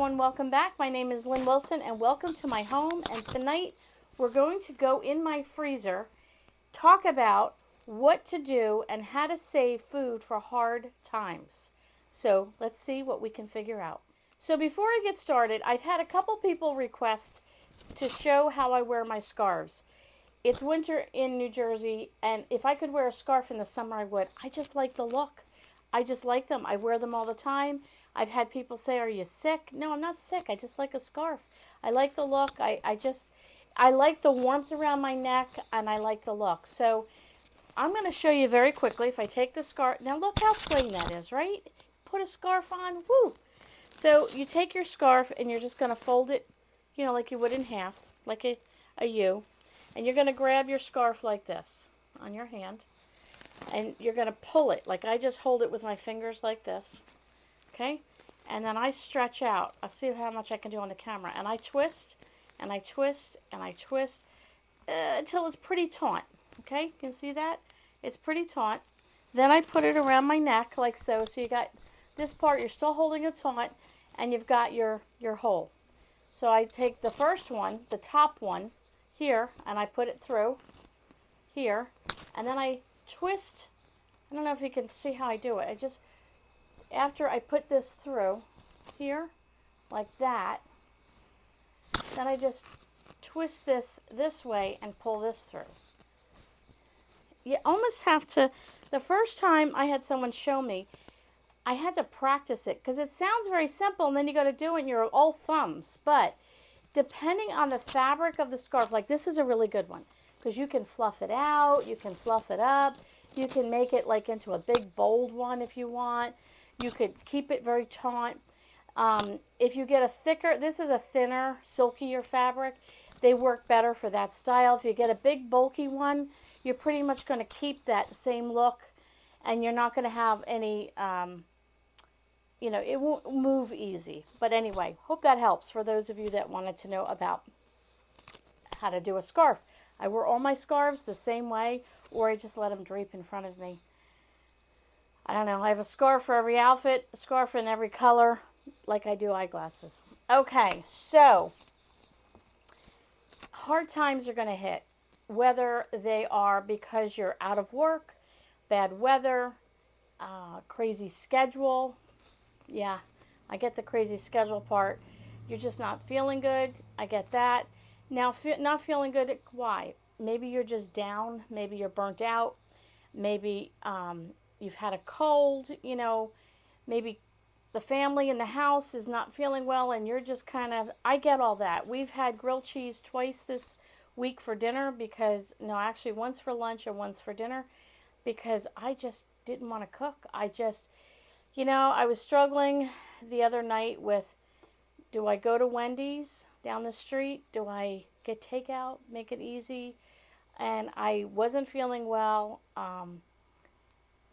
everyone, welcome back. My name is Lynn Wilson and welcome to my home. And tonight we're going to go in my freezer, talk about what to do and how to save food for hard times. So let's see what we can figure out. So before I get started, I've had a couple people request to show how I wear my scarves. It's winter in New Jersey, and if I could wear a scarf in the summer, I would. I just like the look. I just like them. I wear them all the time. I've had people say, "Are you sick?" No, I'm not sick. I just like a scarf. I like the look. I like the warmth around my neck, and I like the look. So I'm going to show you very quickly. If I take the scarf, now look how plain that is, right? Put a scarf on, woo! So you take your scarf, and you're just going to fold it, like you would in half, like a U. And you're going to grab your scarf like this on your hand. And you're going to pull it, like I just hold it with my fingers like this. Okay? And then I stretch out. I'll see how much I can do on the camera. And I twist, and I twist, and I twist until it's pretty taut. Okay? You can see that? It's pretty taut. Then I put it around my neck like so. So you got this part, you're still holding it taut, and you've got your hole. So I take the first one, the top one, here, and I put it through here, and then I twist. I don't know if you can see how I do it. After I put this through here, like that, then I just twist this way and pull this through. You almost have to, the first time I had someone show me, I had to practice it because it sounds very simple, and then you got to do it and you're all thumbs. But depending on the fabric of the scarf, like this is a really good one because you can fluff it out, you can fluff it up, you can make it like into a big bold one if you want. You could keep it very taut. If you get a thicker, this is a thinner, silkier fabric, they work better for that style. If you get a big bulky one, you're pretty much going to keep that same look, and you're not going to have any it won't move easy. But anyway, hope that helps for those of you that wanted to know about how to do a scarf. I wear all my scarves the same way, or I just let them drape in front of me. I don't know. I have a scarf for every outfit, a scarf in every color, like I do eyeglasses. Okay, so hard times are going to hit, whether they are because you're out of work, bad weather, crazy schedule. Yeah, I get the crazy schedule part. You're just not feeling good. I get that. Now, not feeling good, why? Maybe you're just down. Maybe you're burnt out. Maybe you've had a cold. Maybe the family in the house is not feeling well, and you're just kind of, I get all that. We've had grilled cheese twice this week for dinner because, no, actually once for lunch and once for dinner because I just didn't want to cook. I was struggling the other night with, do I go to Wendy's down the street? Do I get takeout, make it easy? And I wasn't feeling well.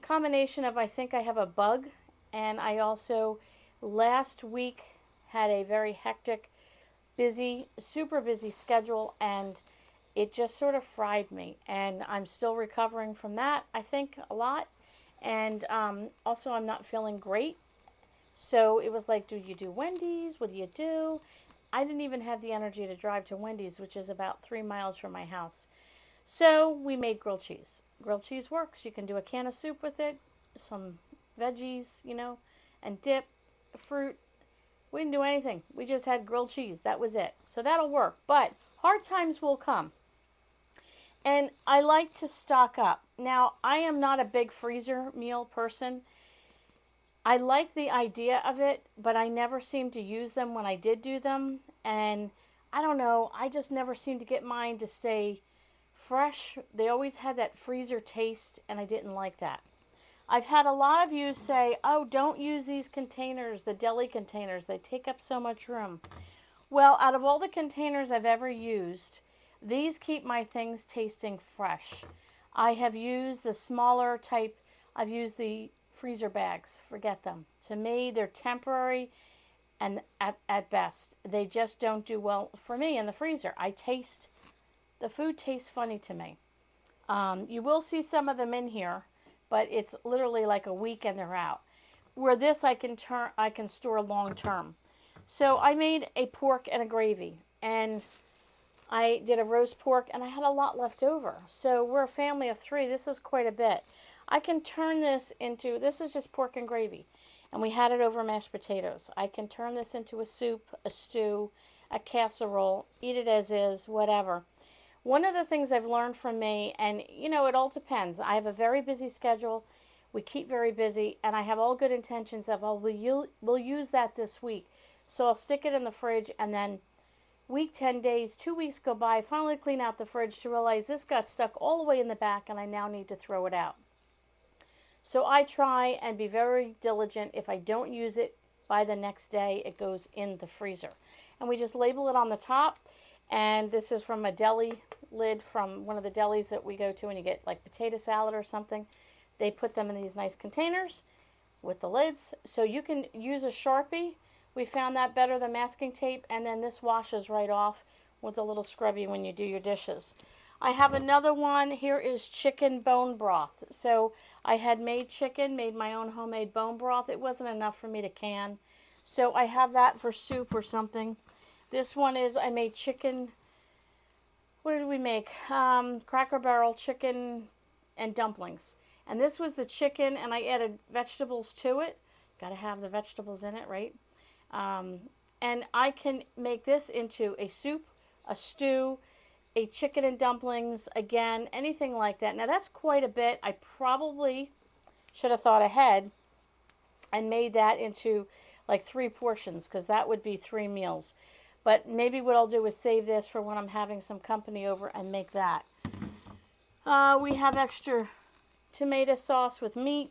Combination of, I think I have a bug, and I also last week had a very hectic, busy, super busy schedule, and it just sort of fried me. And I'm still recovering from that, I think, a lot. And also I'm not feeling great. So it was like, do you do Wendy's? What do you do? I didn't even have the energy to drive to Wendy's, which is about 3 miles from my house. So we made grilled cheese. Grilled cheese works. You can do a can of soup with it, some veggies, and dip, fruit. We didn't do anything. We just had grilled cheese. That was it. So that'll work. But hard times will come. And I like to stock up. Now, I am not a big freezer meal person. I like the idea of it, but I never seem to use them when I did do them. And I don't know, I just never seem to get mine to stay fresh. They always had that freezer taste, and I didn't like that. I've had a lot of you say, oh, don't use these containers, the deli containers. They take up so much room. Well, out of all the containers I've ever used, these keep my things tasting fresh. I have used the smaller type. I've used the freezer bags. Forget them. To me, they're temporary, and at best, they just don't do well for me in the freezer. The food tastes funny to me. You will see some of them in here, but it's literally like a week and they're out. Where this I can store long term. So I made a pork and a gravy, and I did a roast pork, and I had a lot left over. So we're a family of 3. This is quite a bit. I can turn this into, this is just pork and gravy, and we had it over mashed potatoes. I can turn this into a soup, a stew, a casserole, eat it as is, whatever. One of the things I've learned from me, and it all depends. I have a very busy schedule. We keep very busy, and I have all good intentions of, we'll use that this week. So I'll stick it in the fridge, and then week, 10 days, 2 weeks go by, finally clean out the fridge to realize this got stuck all the way in the back, and I now need to throw it out. So I try and be very diligent. If I don't use it by the next day, it goes in the freezer. And we just label it on the top. And this is from a deli lid from one of the delis that we go to, and you get like potato salad or something. They put them in these nice containers with the lids. So you can use a Sharpie. We found that better than masking tape. And then this washes right off with a little scrubby when you do your dishes. I have another one. Here is chicken bone broth. So I had made my own homemade bone broth. It wasn't enough for me to can. So I have that for soup or something. This one is, I made chicken, what did we make? Cracker Barrel chicken and dumplings. And this was the chicken, and I added vegetables to it. Got to have the vegetables in it, right? And I can make this into a soup, a stew, a chicken and dumplings, again, anything like that. Now that's quite a bit. I probably should have thought ahead and made that into like 3 portions, because that would be 3 meals. But maybe what I'll do is save this for when I'm having some company over and make that. We have extra tomato sauce with meat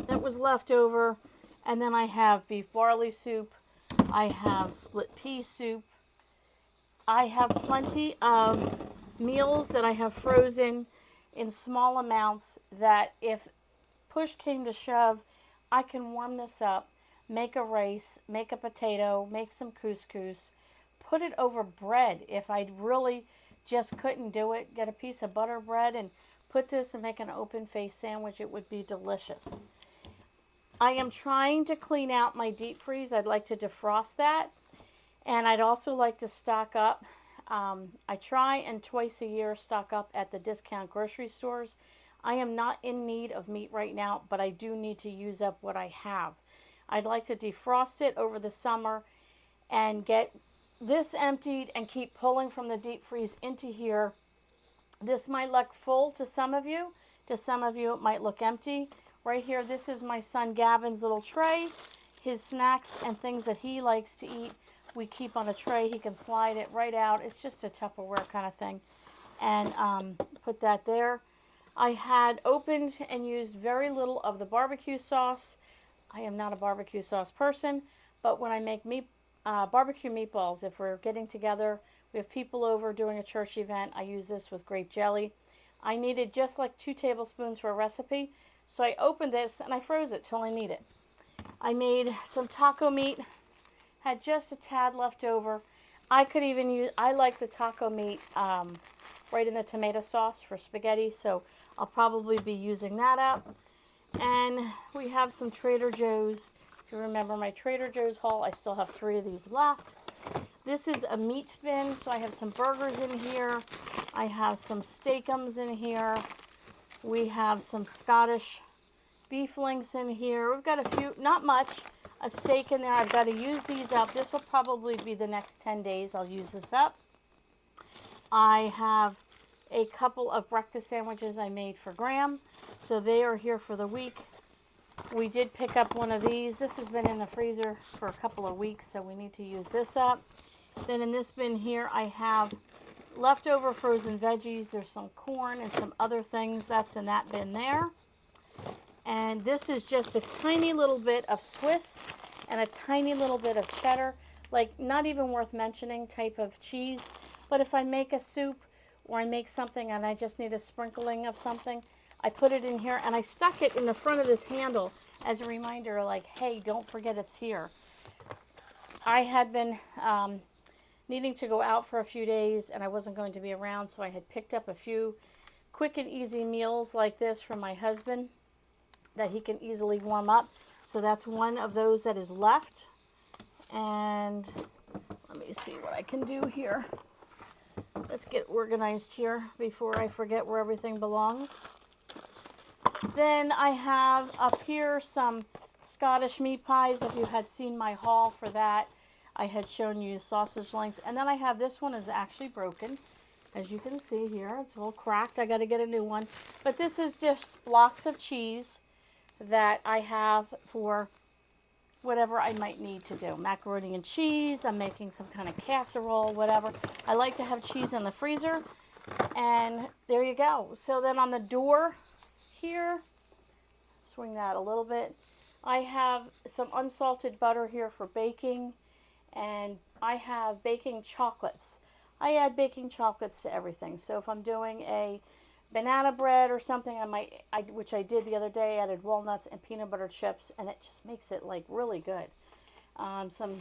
that was left over. And then I have beef barley soup. I have split pea soup. I have plenty of meals that I have frozen in small amounts that if push came to shove, I can warm this up, make a rice, make a potato, make some couscous, put it over bread. If I really just couldn't do it, get a piece of butter bread and put this and make an open face sandwich. It would be delicious. I am trying to clean out my deep freeze. I'd like to defrost that. And I'd also like to stock up. I try and twice a year stock up at the discount grocery stores. I am not in need of meat right now, but I do need to use up what I have. I'd like to defrost it over the summer and get this emptied and keep pulling from the deep freeze into here. This might look full to some of you. To some of you, it might look empty. Right here, this is my son Gavin's little tray. His snacks and things that he likes to eat, we keep on a tray. He can slide it right out. It's just a Tupperware kind of thing. And put that there. I had opened and used very little of the barbecue sauce. I am not a barbecue sauce person, but when I make barbecue meatballs, if we're getting together, we have people over doing a church event, I use this with grape jelly. I needed just like 2 tablespoons for a recipe, so I opened this and I froze it till I need it. I made some taco meat, had just a tad left over. I like the taco meat right in the tomato sauce for spaghetti, so I'll probably be using that up. And we have some Trader Joe's. If you remember my Trader Joe's haul, I still have 3 of these left. This is a meat bin, so I have some burgers in here. I have some steakums in here. We have some Scottish beef links in here. We've got a few, not much, a steak in there. I've got to use these up. This will probably be the next 10 days. I'll use this up. I have a couple of breakfast sandwiches I made for Graham, so they are here for the week. We did pick up one of these. This has been in the freezer for a couple of weeks, so we need to use this up. Then in this bin here, I have leftover frozen veggies. There's some corn and some other things. That's in that bin there. And this is just a tiny little bit of Swiss and a tiny little bit of cheddar, like not even worth mentioning type of cheese. But if I make a soup or I make something and I just need a sprinkling of something, I put it in here and I stuck it in the front of this handle as a reminder, like, hey, don't forget it's here. I had been needing to go out for a few days and I wasn't going to be around, so I had picked up a few quick and easy meals like this from my husband that he can easily warm up. So that's one of those that is left. And let me see what I can do here. Let's get organized here before I forget where everything belongs. Then I have up here some Scottish meat pies. If you had seen my haul for that, I had shown you sausage links. And then I have this one is actually broken. As you can see here, it's a little cracked. I got to get a new one. But this is just blocks of cheese that I have for whatever I might need to do. Macaroni and cheese. I'm making some kind of casserole, whatever. I like to have cheese in the freezer. And there you go. So then on the door here, swing that a little bit. I have some unsalted butter here for baking. And I have baking chocolates. I add baking chocolates to everything. So if I'm doing a banana bread or something, which I did the other day, added walnuts and peanut butter chips, and it just makes it like really good. Some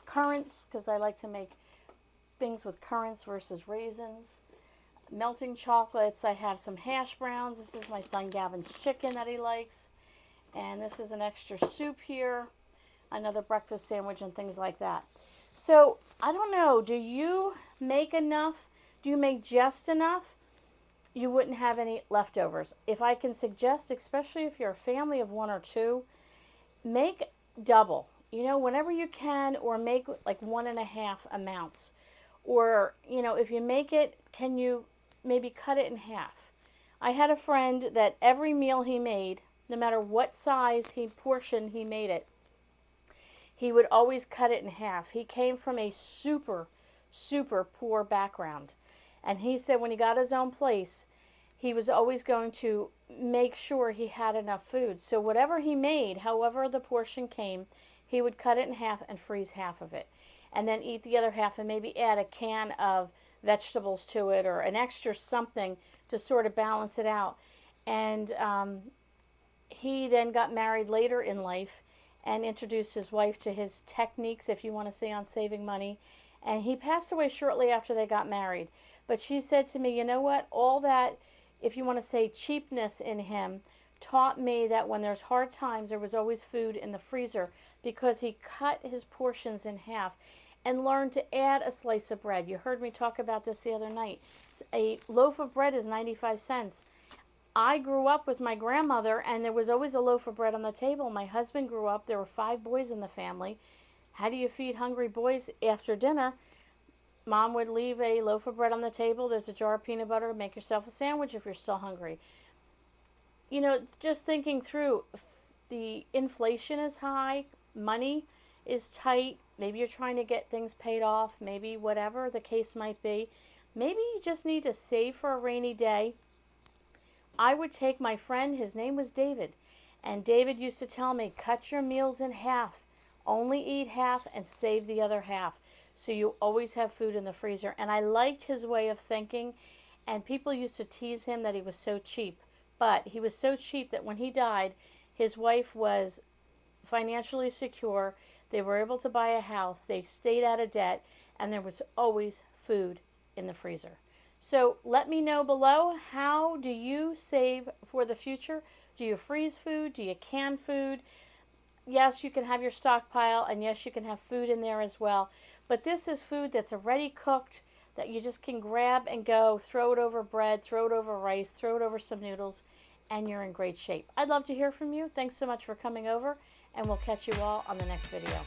currants, because I like to make things with currants versus raisins. Melting chocolates. I have some hash browns. This is my son Gavin's chicken that he likes. And this is an extra soup here. Another breakfast sandwich and things like that. So I don't know, do you make enough? Do you make just enough? You wouldn't have any leftovers. If I can suggest, especially if you're a family of 1 or 2, make double. You know, whenever you can, or make like 1.5 amounts. Or, you know, if you make it, can you maybe cut it in half? I had a friend that every meal he made, no matter what size portion he made it, he would always cut it in half. He came from a super, super poor background. And he said when he got his own place, he was always going to make sure he had enough food. So whatever he made, however the portion came, he would cut it in half and freeze half of it. And then eat the other half and maybe add a can of vegetables to it or an extra something to sort of balance it out. And he then got married later in life and introduced his wife to his techniques, if you want to say, on saving money. And he passed away shortly after they got married. But she said to me, you know what, all that, if you want to say cheapness in him, taught me that when there's hard times, there was always food in the freezer, because he cut his portions in half and learned to add a slice of bread. You heard me talk about this the other night. A loaf of bread is 95 cents. I grew up with my grandmother, and there was always a loaf of bread on the table. My husband grew up. There were 5 boys in the family. How do you feed hungry boys after dinner? Mom would leave a loaf of bread on the table. There's a jar of peanut butter. Make yourself a sandwich if you're still hungry. You know, just thinking through, the inflation is high. Money is tight. Maybe you're trying to get things paid off. Maybe whatever the case might be. Maybe you just need to save for a rainy day. I would take my friend, his name was David, and David used to tell me, cut your meals in half. Only eat half and save the other half. So you always have food in the freezer. And I liked his way of thinking, and people used to tease him that he was so cheap. But he was so cheap that when he died, his wife was financially secure. They were able to buy a house. They stayed out of debt, and there was always food in the freezer. So let me know below, how do you save for the future? Do you freeze food? Do you can food? Yes, you can have your stockpile, and yes, you can have food in there as well. But this is food that's already cooked, that you just can grab and go, throw it over bread, throw it over rice, throw it over some noodles, and you're in great shape. I'd love to hear from you. Thanks so much for coming over, and we'll catch you all on the next video.